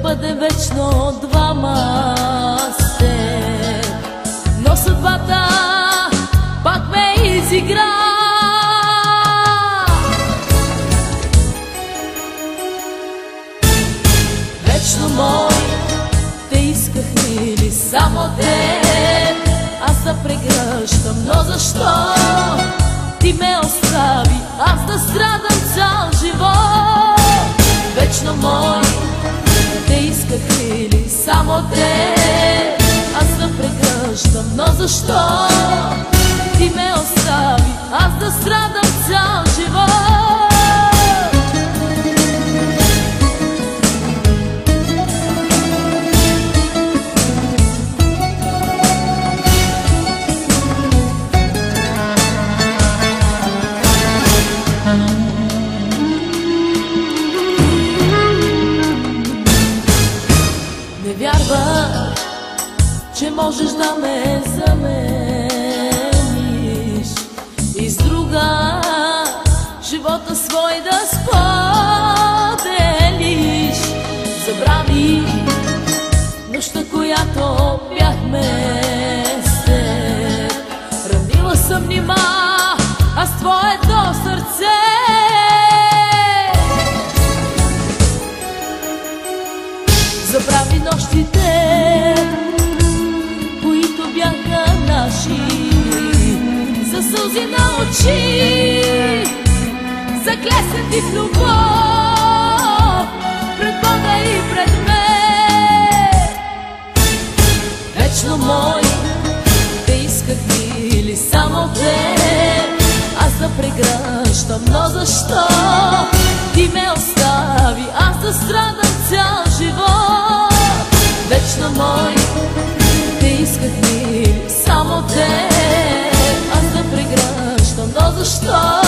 бъдем вечно двама с теб. Но съдбата пак ме изигра. Вечно мой, те исках мили само теб. Аз да прегръщам, но защо ти ме остави, аз да страдам цял живот? Вечно мой, те исках мили само теб. Аз да прегръщам, но защо ти ме остави, аз да страдам цял живот? Не вярвах, че можеш да ме замениш и с друга живота свой да споделиш. Забрави нощта, която бяхме с теб. Ранила съм нима аз твоето сърце. Забрави нощите, които бяха наши, за сълзи на очи, заклесени в любов пред Бога и пред мен. Вечно мой, те исках мили само теб. Аз да прегръщам, но защо ти ме остави, аз да страдам цял живот? Вечно мой, те исках мили само теб. Аз да прегръщам, но защо